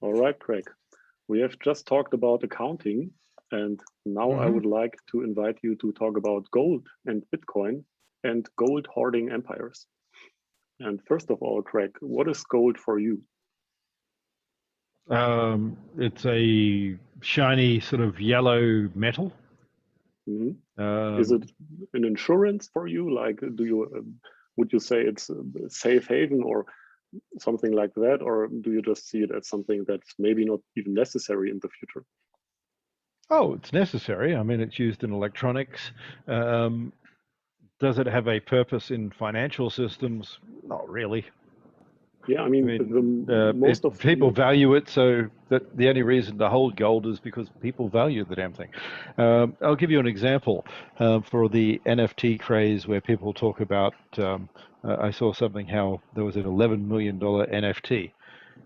All right, Craig. We have just talked about accounting, and now I Hmm. would like to invite you to talk about gold and Bitcoin and gold hoarding empires. And first of all, Craig, what is gold for you? It's a shiny sort of yellow metal. Mhm. Is it Um, an insurance for you? Like, would you say it's a safe haven or something like that, or do you just see it as something that's maybe not even necessary in the future? oh, it's necessary. I mean, it's used in electronics. Um, does it have a purpose in financial systems? Not really. Yeah, I I mean, mean, the most of people value it, so that the only reason to hold gold is because people value the damn thing. I'll give you an example for the NFT craze where people talk about. I saw something how there was an $11 million NFT.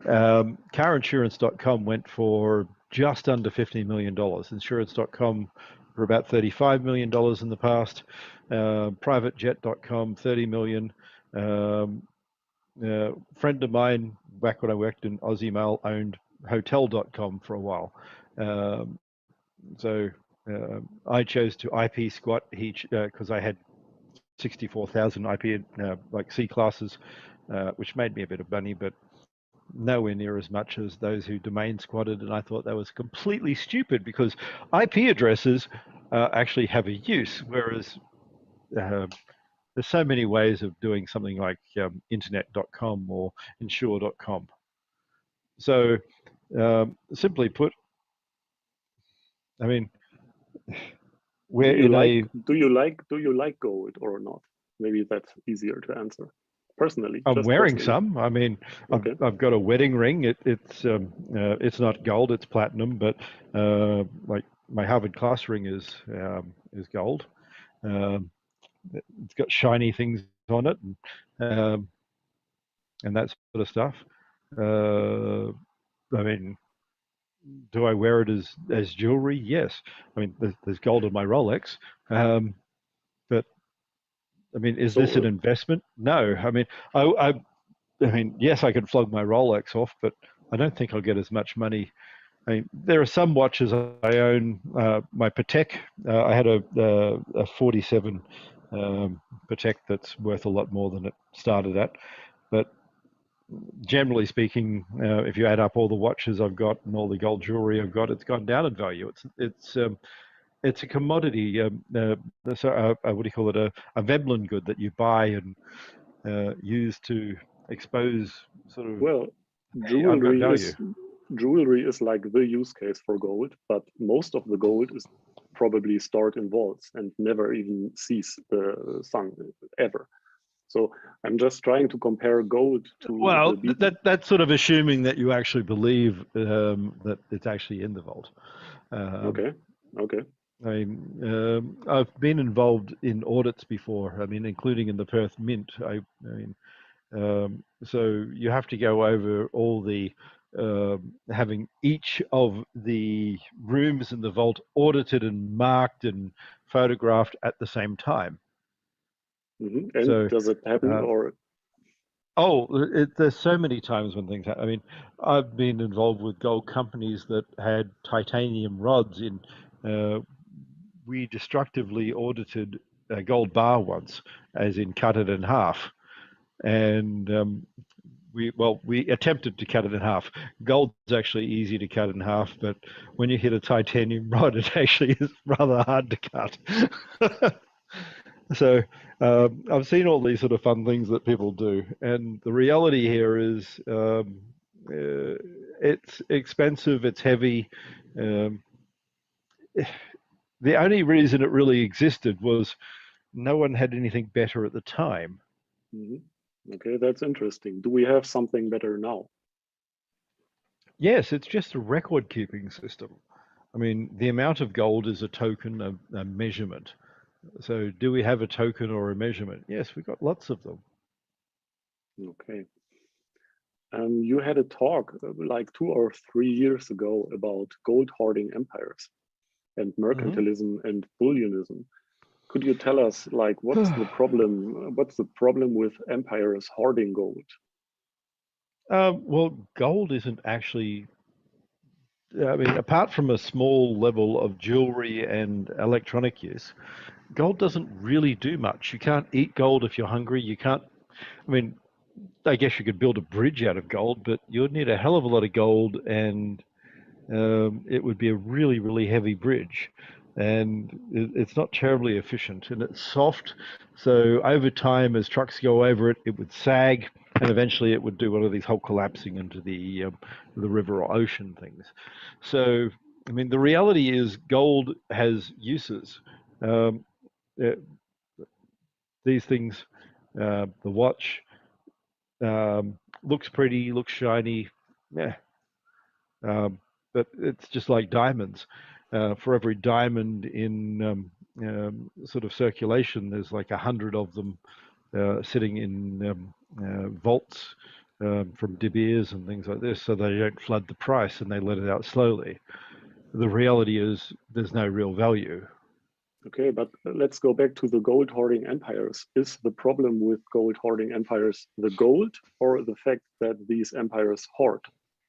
Carinsurance.com went for just under $50 million. Insurance.com for about $35 million in the past. Privatejet.com, 30 million. Um, a friend of mine, back when I worked in Aussie Mail, owned Hotel.com for a while. Um, so I chose to IP squat because I had 64,000 IP like C classes, which made me a bit of money, but nowhere near as much as those who domain squatted. And I thought that was completely stupid because IP addresses actually have a use, whereas uh, there's so many ways of doing something like internet.com or insure.com. So, simply put, I mean, we're in a. do you like gold or not? Maybe that's easier to answer. Personally, I'm just wearing personally. some. I mean, Okay. I've got a wedding ring. It's not gold. It's platinum, but like my Harvard class ring is gold. Um, it's got shiny things on it, um, and that sort of stuff. Uh, I mean, do I wear it as jewelry? Yes. I mean, there's gold in my Rolex, but I mean, is this So an investment? No. I mean, yes, I could flog my Rolex off, but I don't think I'll get as much money. I mean, there are some watches I own. My Patek, I had a 47 Patek that's worth a lot more than it started at. But generally speaking, if you add up all the watches I've got and all the gold jewelry I've got, it's gone down in value. It's a commodity. So what do you call it? A Veblen good that you buy and use to expose sort of, well, hey, I've got jewelry value. is jewelry is like the use case for gold, but most of the gold is probably stored in vaults and never even sees the sun ever. So I'm just trying to compare gold to Well, the beat. that's sort of assuming that you actually believe that it's actually in the vault. Um, Okay, okay. I've been involved in audits before. I mean, including in the Perth Mint. So you have to go over all the having each of the rooms in the vault audited and marked and photographed at the same time. And So does it happen uh, or oh, there's so many times when things happen. I mean, I've been involved with gold companies that had titanium rods in. Uh, we destructively audited a gold bar once, as in cut it in half, and we attempted to cut it in half. Gold's actually easy to cut in half, but when you hit a titanium rod, it actually is rather hard to cut. So I've seen all these sort of fun things that people do, and the reality here is it's expensive, it's heavy. Um, the only reason it really existed was no one had anything better at the time. Mhm. Okay, that's interesting. Do we have something better now? Yes, it's just a record keeping system. I mean, the amount of gold is a token, a measurement. So, do we have a token or a measurement? Yes, we've got lots of them. Okay. You had a talk like 2 or 3 years ago about gold hoarding empires and Hmm. mercantilism and bullionism. Could you tell us like what's the problem? What's the problem with empires hoarding gold? Well, gold isn't actually. I mean, apart from a small level of jewelry and electronic use, gold doesn't really do much. You can't eat gold if you're hungry. You can't, I mean, I guess you could build a bridge out of gold, but you'd need a hell of a lot of gold, and it would be a really, really heavy bridge. And it's not terribly efficient, and it's soft. So over time, as trucks go over it, it would sag, and eventually it would do one of these whole collapsing into the river or ocean things. So, I mean, the reality is gold has uses. Um, uh, these things, the watch looks pretty, looks shiny, yeah, um, but it's just like diamonds. For every diamond in sort of circulation, there's like 100 of them sitting in vaults from De Beers and things like this, so they don't flood the price and they let it out slowly. The reality is there's no real value. Okay, but let's go back to the gold hoarding empires. Is the problem with gold hoarding empires the gold, or the fact that these empires hoard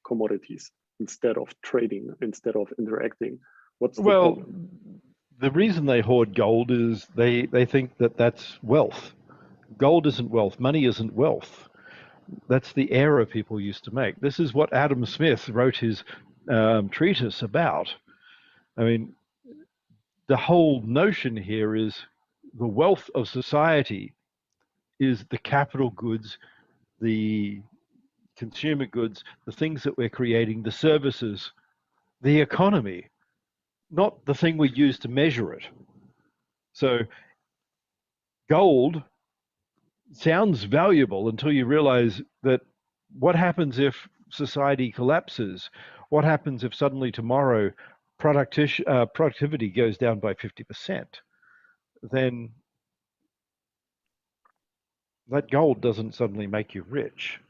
commodities instead of trading, instead of interacting? What's the Well, problem? the reason they hoard gold is they think that that's wealth. Gold isn't wealth. Money isn't wealth. That's the error people used to make. This is what Adam Smith wrote his treatise about. I mean, the whole notion here is the wealth of society is the capital goods, the consumer goods, the things that we're creating, the services, the economy, not the thing we use to measure it. So gold sounds valuable until you realize that what happens if society collapses? What happens if suddenly tomorrow productivity goes down by 50%? Then that gold doesn't suddenly make you rich.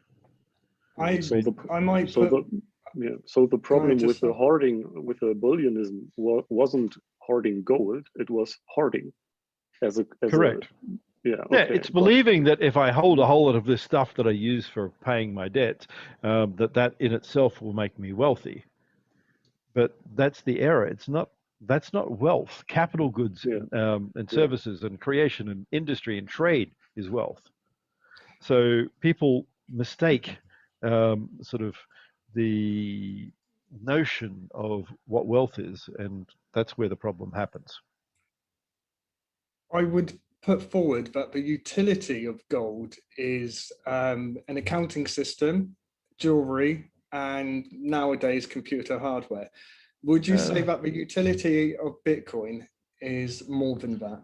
I So the I might so put. the yeah, so the Go ahead, problem with just the hoarding, with the bullionism, wasn't hoarding gold; it was hoarding as a Correct. yeah. Yeah, Okay, it's got it. believing that if I hold a whole lot of this stuff that I use for paying my debts, that in itself will make me wealthy. But that's the error. It's not. That's not wealth. Capital goods Yeah, and yeah. services and creation and industry and trade is wealth. So people mistake sort of the notion of what wealth is, and that's where the problem happens. I would put forward that the utility of gold is an accounting system, jewelry, and nowadays computer hardware. Would you say Uh, that the utility of Bitcoin is more than that?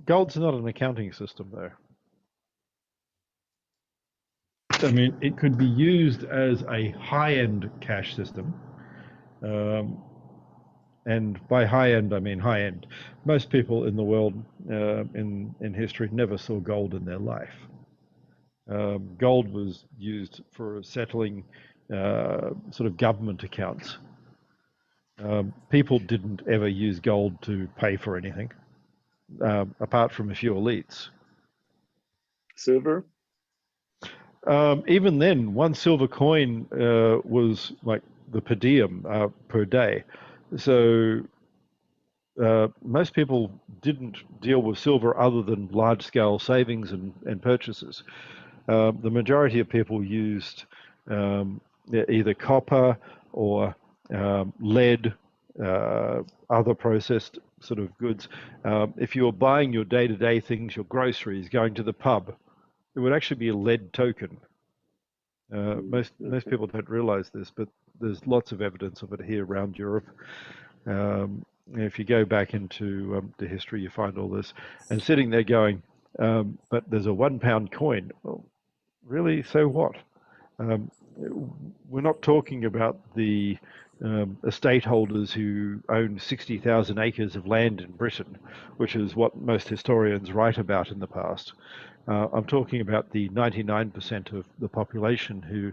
Gold's not an accounting system, though. I mean, it could be used as a high-end cash system. Um, and by high-end, I mean high-end. Most people in the world in history never saw gold in their life. Gold was used for settling sort of government accounts. People didn't ever use gold to pay for anything, apart from a few elites. Silver. Even then, one silver coin was like the per diem per day. So most people didn't deal with silver other than large scale savings and purchases. The majority of people used either copper or lead, other processed sort of goods. If you were buying your day to day things, your groceries, going to the pub, it would actually be a lead token. Most Okay. people don't realize this, but there's lots of evidence of it here around Europe. If you go back into the history, you find all this. And sitting there going, but there's a £1 coin. Well, really? So what? Um, we're not talking about the estate holders who own 60,000 acres of land in Britain, which is what most historians write about in the past. I'm talking about the 99% of the population who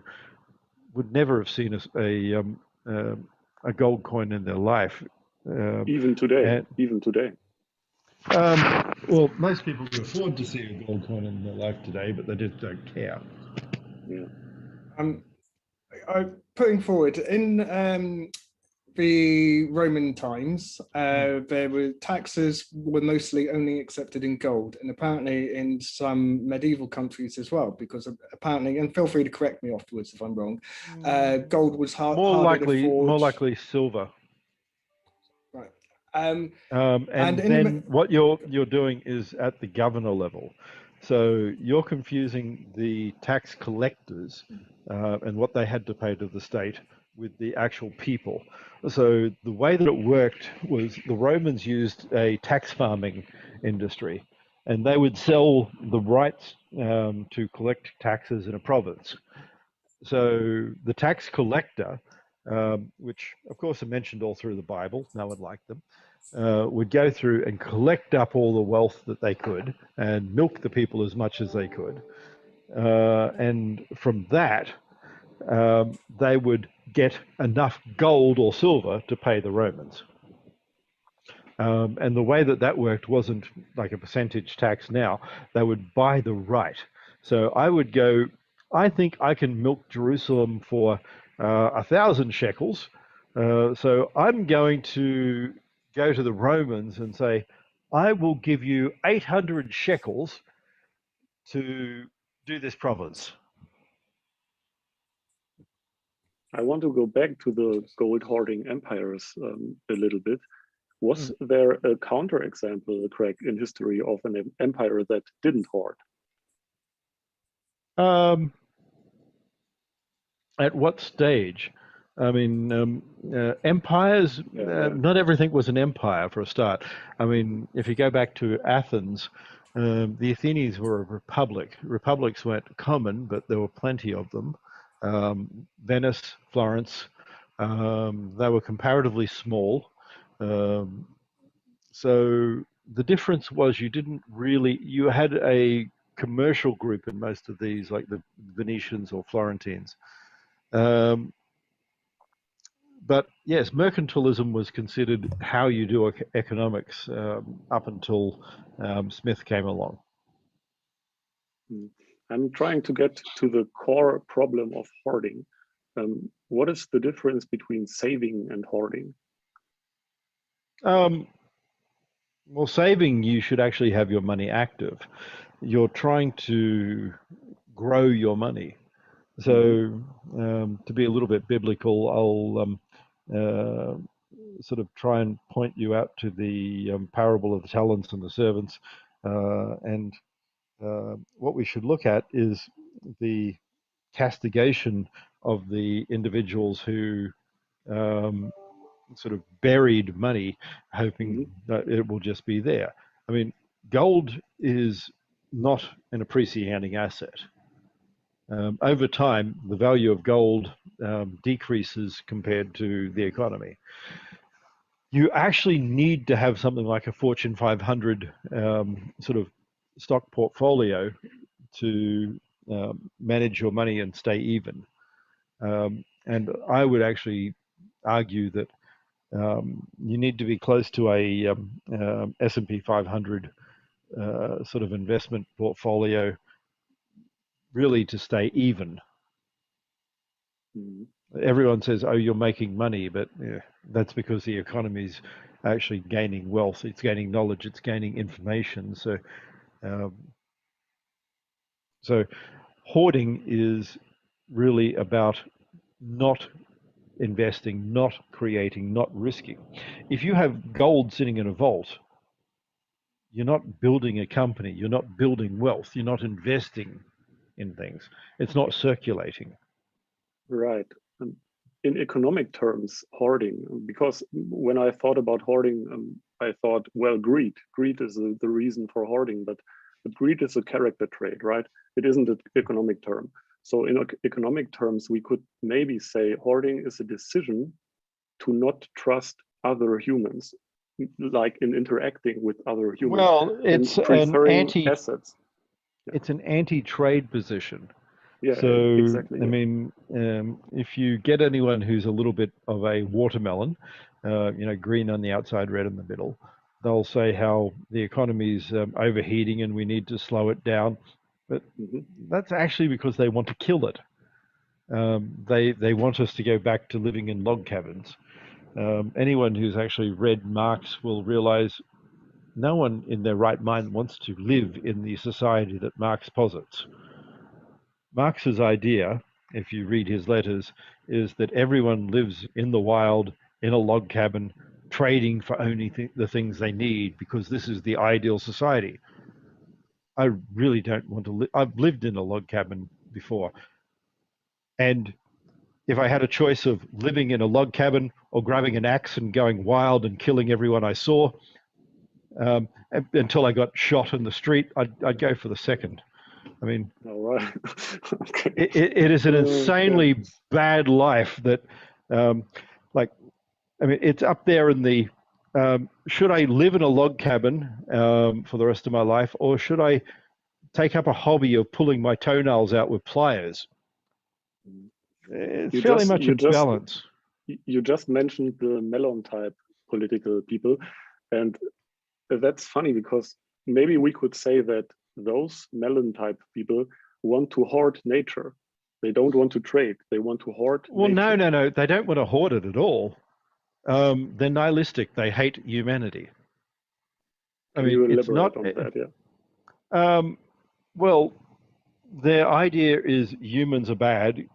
would never have seen a gold coin in their life. Even today, And even today. well, most people can afford to see a gold coin in their life today, but they just don't care. Yeah. I'm putting forward in the Roman times, there were taxes were mostly only accepted in gold, and apparently in some medieval countries as well, because apparently, and feel free to correct me afterwards if I'm wrong, gold was harder to forge. More likely silver. Right. And and then what you're doing is at the governor level. So you're confusing the tax collectors and what they had to pay to the state with the actual people. So the way that it worked was the Romans used a tax farming industry, and they would sell the rights to collect taxes in a province. So the tax collector, which of course are mentioned all through the Bible, no one liked them, would go through and collect up all the wealth that they could and milk the people as much as they could. And from that, they would get enough gold or silver to pay the Romans. And the way that worked wasn't like a percentage tax now. They would buy the right. So I would go, I think I can milk Jerusalem for 1,000 shekels. So I'm going to go to the Romans and say, I will give you 800 shekels to do this province. I want to go back to the gold hoarding empires a little bit. Was there a counterexample, Craig, in history of an empire that didn't hoard? At what stage? I mean, empires, not everything was an empire for a start. I mean, if you go back to Athens, the Athenians were a republic. Republics weren't common, but there were plenty of them. Venice, Florence, they were comparatively small. So the difference was you had a commercial group in most of these, like the Venetians or Florentines. But yes, mercantilism was considered how you do economics up until Smith came along. I'm trying to get to the core problem of hoarding. What is the difference between saving and hoarding? Well, saving, you should actually have your money active. You're trying to grow your money. So to be a little bit biblical, I'll sort of try and point you out to the parable of the talents and the servants. And what we should look at is the castigation of the individuals who sort of buried money, hoping that it will just be there. I mean, gold is not an appreciating asset. Over time, the value of gold decreases compared to the economy. You actually need to have something like a Fortune 500 sort of stock portfolio to manage your money and stay even. And I would actually argue that you need to be close to a S&P 500 sort of investment portfolio really to stay even. Everyone says, oh, you're making money, but that's because the economy is actually gaining wealth, it's gaining knowledge, it's gaining information. So hoarding is really about not investing, not creating, not risking. If you have gold sitting in a vault, you're not building a company, you're not building wealth, you're not investing in things. It's not circulating. Right. In economic terms, hoarding, because when I thought about hoarding, I thought, well, greed is the reason for hoarding, but greed is a character trait, right? It isn't an economic term. So in economic terms, we could maybe say hoarding is a decision to not trust other humans, like in interacting with other humans. Well, it's assets. It's an anti-trade position. Yeah, so exactly. I mean, if you get anyone who's a little bit of a watermelon, green on the outside, red in the middle, they'll say how the economy's overheating and we need to slow it down. But that's actually because they want to kill it. They want us to go back to living in log cabins. Anyone who's actually read Marx will realize no one in their right mind wants to live in the society that Marx posits. Marx's idea, if you read his letters, is that everyone lives in the wild, in a log cabin, trading for only the things they need, because this is the ideal society. I really don't want to live. I've lived in a log cabin before. And if I had a choice of living in a log cabin or grabbing an axe and going wild and killing everyone I saw, until I got shot in the street, I'd go for the second. I mean, All right. Okay. it is an insanely Yeah. bad life that, like, I mean, it's up there in the, should I live in a log cabin for the rest of my life, or should I take up a hobby of pulling my toenails out with pliers? It's fairly much a balance. You just mentioned the melon type political people, and that's funny because maybe we could say that those melon type people want to hoard nature. They don't want to trade. They want to hoard. Well, nature. no. They don't want to hoard it at all. They're nihilistic. They hate humanity. Can you elaborate on that? Yeah. Well, their idea is humans are bad.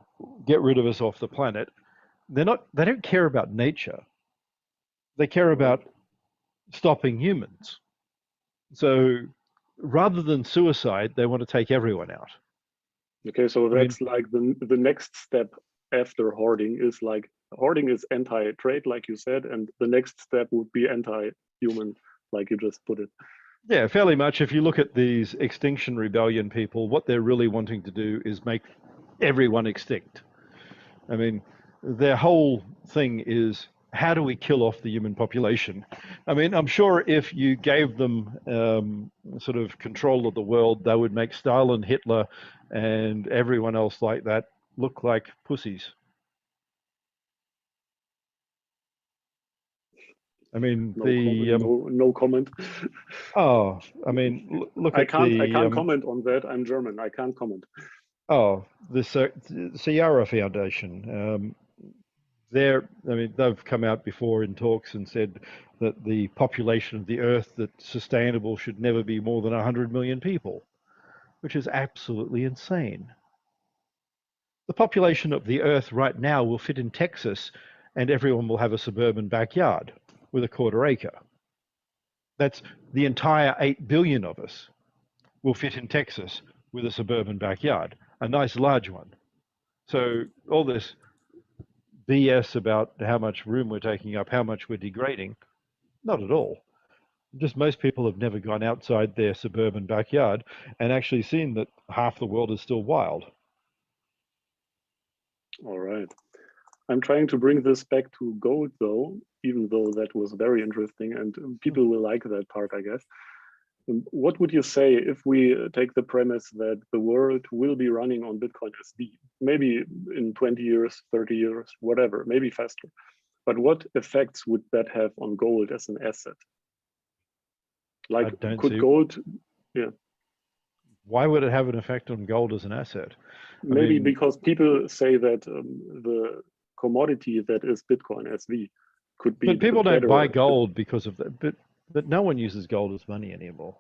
Get rid of us off the planet. They don't care about nature. They care about stopping humans. So rather than suicide, they want to take everyone out. Okay, so that's like the next step after hoarding is like hoarding is anti-trade, like you said, and the next step would be anti-human, like you just put it. Yeah, fairly much. If you look at these Extinction Rebellion people, what they're really wanting to do is make everyone extinct. I mean, their whole thing is, how do we kill off the human population? I mean, I'm sure if you gave them sort of control of the world, they would make Stalin, Hitler, and everyone else like that look like pussies. I mean, no comment. Oh, I mean, look I at can't comment on that. I'm German. I can't comment. Oh, the Sierra Foundation. They've come out before in talks and said that the population of the Earth that's sustainable should never be more than 100 million people, which is absolutely insane. The population of the Earth right now will fit in Texas, and everyone will have a suburban backyard with a quarter acre. That's the entire 8 billion of us will fit in Texas with a suburban backyard, a nice large one. So all this BS about how much room we're taking up, how much we're degrading, not at all. Just most people have never gone outside their suburban backyard and actually seen that half the world is still wild. All right. I'm trying to bring this back to gold, though, even though that was very interesting and people will like that part, I guess. What would you say if we take the premise that the world will be running on Bitcoin SV, maybe in 20 years, 30 years, whatever, maybe faster? But what effects would that have on gold as an asset? Like, could gold, yeah. Why would it have an effect on gold as an asset? Maybe because people say that the commodity that is Bitcoin SV could be. But people don't buy gold because of that. But no one uses gold as money anymore.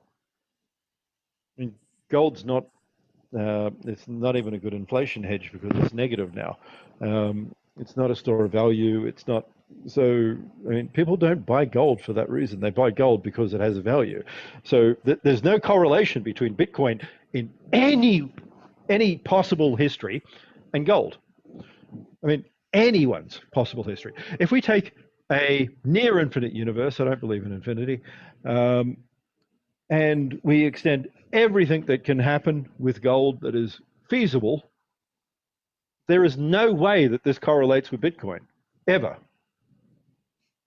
I mean, gold's not. It's not even a good inflation hedge because it's negative now. It's not a store of value. It's not. So I mean, people don't buy gold for that reason. They buy gold because it has a value. So there's no correlation between Bitcoin in any possible history and gold. I mean, anyone's possible history. If we take a near infinite universe, I don't believe in infinity, and we extend everything that can happen with gold that is feasible, there is no way that this correlates with Bitcoin, ever.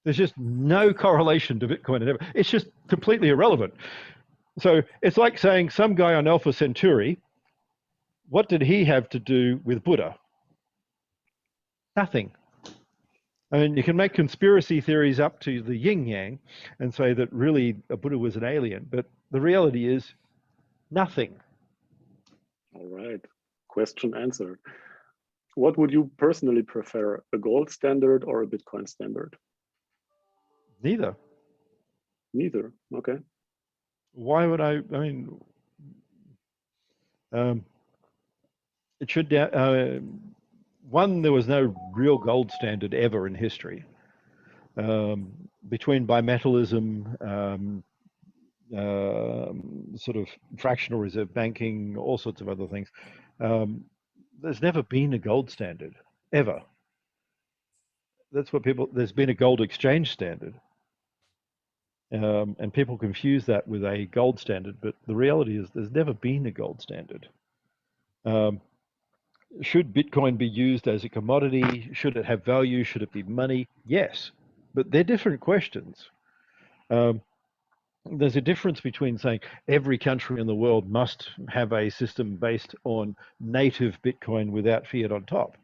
There's just no correlation to Bitcoin and ever. It's just completely irrelevant. So it's like saying some guy on Alpha Centauri, what did he have to do with Buddha? Nothing. I mean, you can make conspiracy theories up to the yin yang and say that really Buddha was an alien, but the reality is nothing. All right, question answered. What would you personally prefer, a gold standard or a Bitcoin standard? Neither. Neither. Okay. Why would I mean, it should, one, there was no real gold standard ever in history. Between bimetallism, sort of fractional reserve banking, all sorts of other things, there's never been a gold standard, ever. That's what people, there's been a gold exchange standard. And people confuse that with a gold standard, but the reality is there's never been a gold standard. Should Bitcoin be used as a commodity? Should it have value? Should it be money? Yes, but they're different questions. There's a difference between saying every country in the world must have a system based on native Bitcoin without fiat on top,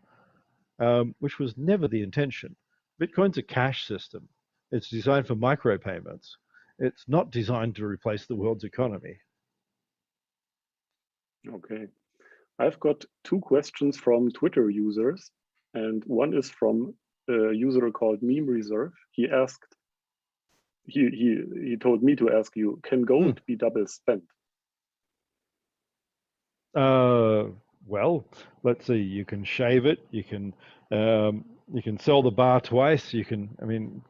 which was never the intention. Bitcoin's a cash system. It's designed for micropayments. It's not designed to replace the world's economy. Okay. I've got two questions from Twitter users, and one is from a user called Meme Reserve. He asked, he told me to ask you, can gold be double spent? Well, let's see. You can shave it. You can sell the bar twice. You can. I mean,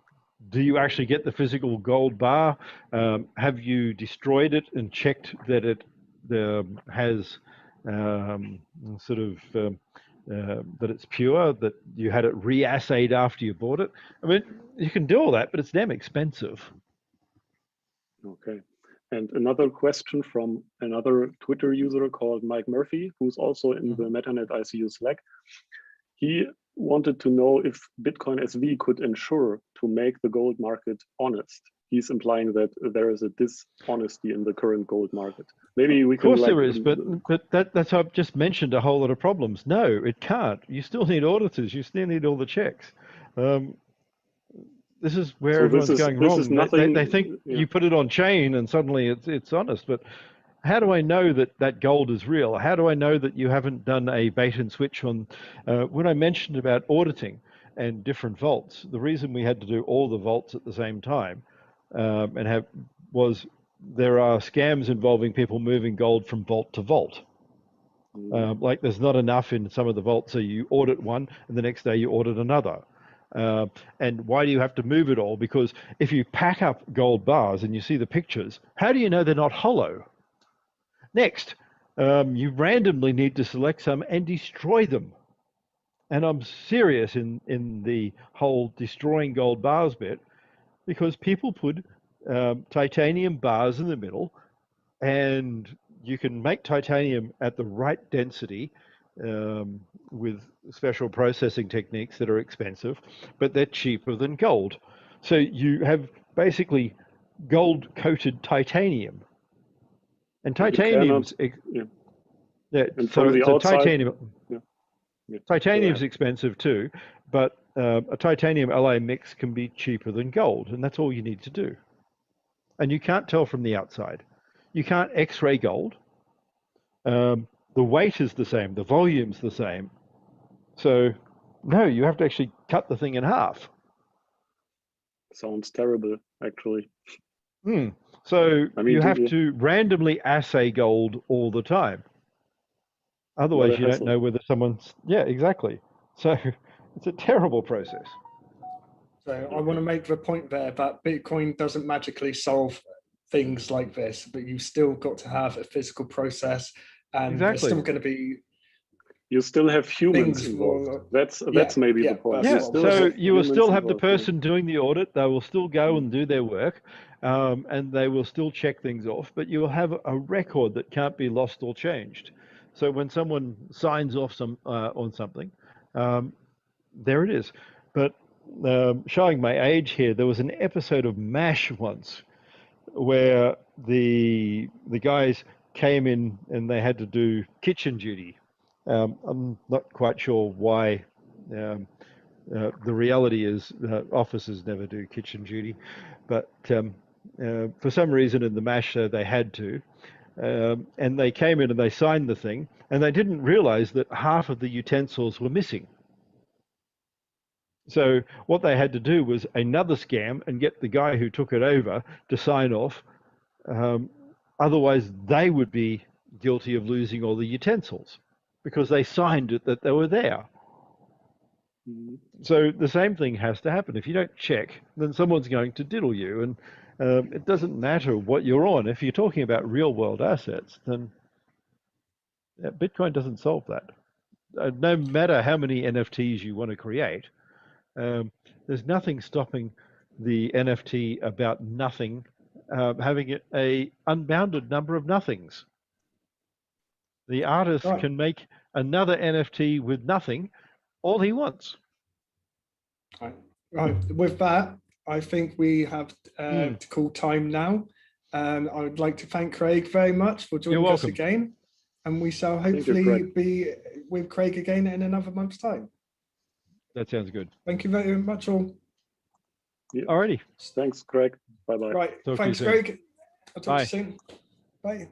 do you actually get the physical gold bar? Have you destroyed it and checked that it has sort of that it's pure? That you had it reassayed after you bought it? I mean, you can do all that, but it's damn expensive. Okay. And another question from another Twitter user called Mike Murphy, who's also in the MetaNet ICU Slack. He wanted to know if Bitcoin SV could ensure to make the gold market honest. He's implying that there is a dishonesty in the current gold market. Maybe we can. Of course there is, but that's I've just mentioned a whole lot of problems. No, it can't. You still need auditors. You still need all the checks. This is where everyone's going wrong. They think you put it on chain and suddenly it's honest. But how do I know that that gold is real? How do I know that you haven't done a bait and switch on? When I mentioned about auditing and different vaults, the reason we had to do all the vaults at the same time was there are scams involving people moving gold from vault to vault. Like there's not enough in some of the vaults, so you audit one and the next day you audit another. And why do you have to move it all? Because if you pack up gold bars and you see the pictures, how do you know they're not hollow? Next, you randomly need to select some and destroy them. And I'm serious in the whole destroying gold bars bit, because people put titanium bars in the middle, and you can make titanium at the right density with special processing techniques that are expensive, but they're cheaper than gold. So you have basically gold-coated titanium. And titanium's titanium's expensive too, but a titanium alloy mix can be cheaper than gold, and that's all you need to do. And you can't tell from the outside. You can't X-ray gold. The weight is the same, the volume's the same. So, no, you have to actually cut the thing in half. Sounds terrible, actually. So you have to randomly assay gold all the time. Otherwise, you don't know whether someone's... Yeah, exactly. So it's a terrible process. So I want to make the point there that Bitcoin doesn't magically solve things like this, but you still got to have a physical process, and there's still going to be... You still have humans involved. That's maybe the point. Yeah, so you will still have the person doing the audit. They will still go and do their work, and they will still check things off, but you will have a record that can't be lost or changed. So when someone signs off on something, there it is. But showing my age here, there was an episode of MASH once where the guys came in and they had to do kitchen duty. I'm not quite sure why. The reality is officers never do kitchen duty, but for some reason in the MASH show they had to. And they came in and they signed the thing, and they didn't realize that half of the utensils were missing. So what they had to do was another scam and get the guy who took it over to sign off. Otherwise, they would be guilty of losing all the utensils because they signed it that they were there. So the same thing has to happen. If you don't check, then someone's going to diddle you. And it doesn't matter what you're on. If you're talking about real world assets, then Bitcoin doesn't solve that. No matter how many NFTs you want to create, there's nothing stopping the NFT about nothing having a unbounded number of nothings. The artist can make another NFT with nothing all he wants. Right. With that, I think we have to call time now. I would like to thank Craig very much for joining us again. And we shall hopefully be with Craig again in another month's time. That sounds good. Thank you very much, all. Yeah. Alrighty. Thanks, Craig. Bye-bye. Right. Thanks, Craig. I'll talk to you soon. Bye.